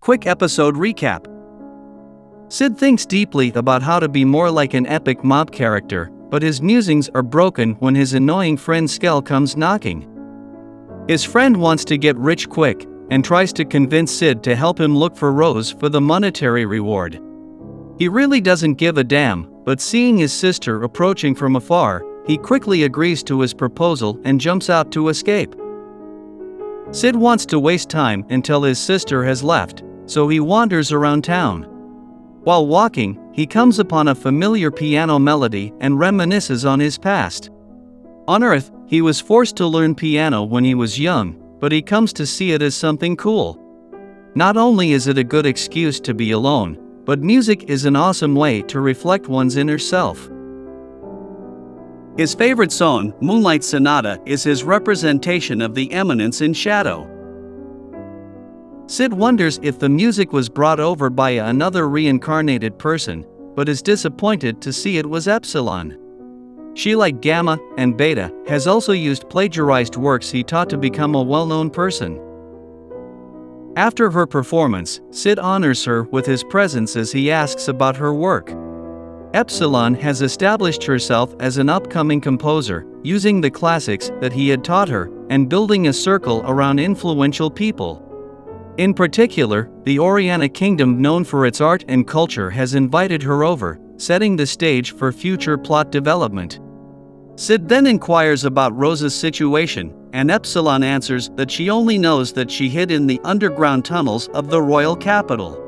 Quick episode recap. Sid thinks deeply about how to be more like an epic mob character, but his musings are broken when his annoying friend Skell comes knocking. His friend wants to get rich quick, and tries to convince Sid to help him look for Rose for the monetary reward. He really doesn't give a damn, but seeing his sister approaching from afar, he quickly agrees to his proposal and jumps out to escape. Sid wants to waste time until his sister has left, so he wanders around town. While walking, he comes upon a familiar piano melody and reminisces on his past. On Earth, he was forced to learn piano when he was young, but he comes to see it as something cool. Not only is it a good excuse to be alone, but music is an awesome way to reflect one's inner self. His favorite song, Moonlight Sonata, is his representation of the Eminence in shadow. Sid wonders if the music was brought over by another reincarnated person, but is disappointed to see it was Epsilon. She, like Gamma and Beta, has also used plagiarized works he taught to become a well-known person. After her performance, Sid honors her with his presence as he asks about her work. Epsilon has established herself as an upcoming composer, using the classics that he had taught her, and building a circle around influential people. In particular, the Oriana Kingdom, known for its art and culture, has invited her over, setting the stage for future plot development. Sid then inquires about Rose's situation, and Epsilon answers that she only knows that she hid in the underground tunnels of the royal capital.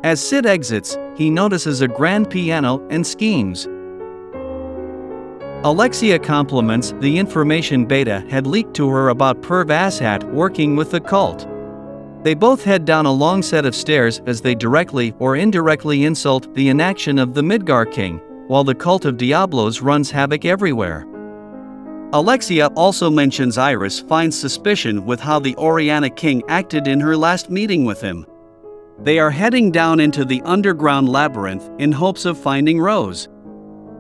As Sid exits, he notices a grand piano and schemes. Alexia compliments the information Beta had leaked to her about Perv Asshat working with the cult. They both head down a long set of stairs as they directly or indirectly insult the inaction of the Midgar King, while the Cult of Diablos runs havoc everywhere. Alexia also mentions Iris finds suspicion with how the Oriana King acted in her last meeting with him. They are heading down into the underground labyrinth in hopes of finding Rose.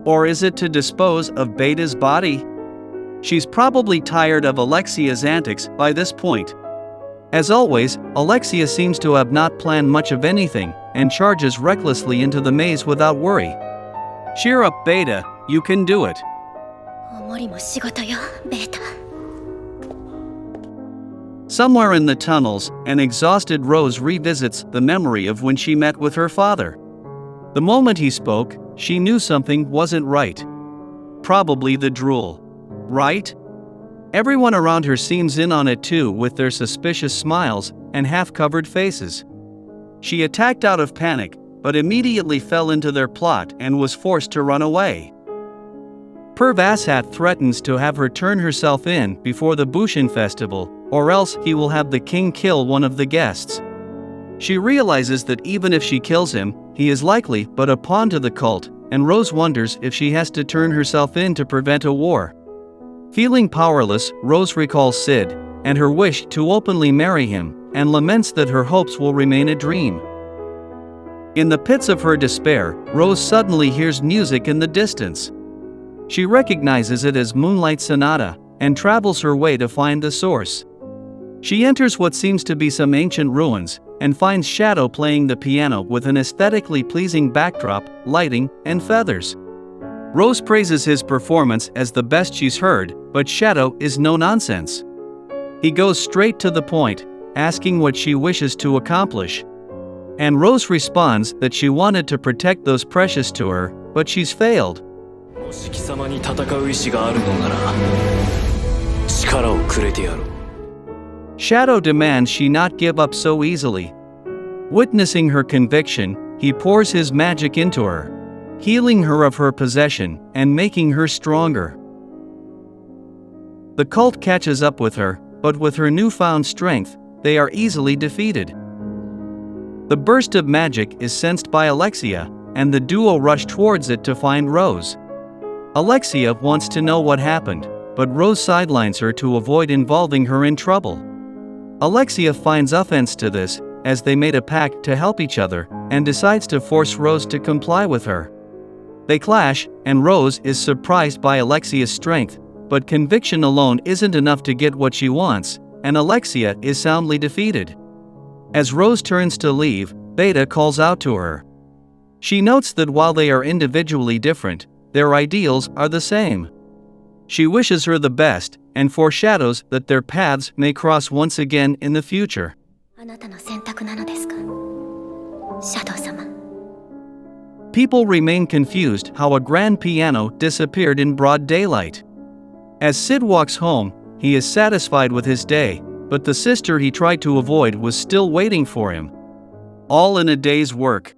Or is it to dispose of Beta's body? She's probably tired of Alexia's antics by this point. As always, Alexia seems to have not planned much of anything, and charges recklessly into the maze without worry. Cheer up, Beta, you can do it. Somewhere in the tunnels, an exhausted Rose revisits the memory of when she met with her father. The moment he spoke, she knew something wasn't right. Probably the drool. Right? Everyone around her seems in on it too, with their suspicious smiles and half-covered faces. She attacked out of panic, but immediately fell into their plot and was forced to run away. Perv Asshat threatens to have her turn herself in before the Bushin festival, or else he will have the king kill one of the guests. She realizes that even if she kills him, he is likely but a pawn to the cult, and Rose wonders if she has to turn herself in to prevent a war. Feeling powerless, Rose recalls Sid, and her wish to openly marry him, and laments that her hopes will remain a dream. In the pits of her despair, Rose suddenly hears music in the distance. She recognizes it as Moonlight Sonata, and travels her way to find the source. She enters what seems to be some ancient ruins, and finds Shadow playing the piano with an aesthetically pleasing backdrop, lighting, and feathers. Rose praises his performance as the best she's heard, but Shadow is no nonsense. He goes straight to the point, asking what she wishes to accomplish. And Rose responds that she wanted to protect those precious to her, but she's failed. Shadow demands she not give up so easily. Witnessing her conviction, he pours his magic into her, healing her of her possession and making her stronger. The cult catches up with her, but with her newfound strength, they are easily defeated. The burst of magic is sensed by Alexia, and the duo rush towards it to find Rose. Alexia wants to know what happened, but Rose sidelines her to avoid involving her in trouble. Alexia finds offense to this, as they made a pact to help each other, and decides to force Rose to comply with her. They clash, and Rose is surprised by Alexia's strength, but conviction alone isn't enough to get what she wants, and Alexia is soundly defeated. As Rose turns to leave, Beta calls out to her. She notes that while they are individually different, their ideals are the same. She wishes her the best and foreshadows that their paths may cross once again in the future. あなたの選択なのですか、シャドウ様。People remain confused how a grand piano disappeared in broad daylight. As Sid walks home, he is satisfied with his day, but the sister he tried to avoid was still waiting for him. All in a day's work.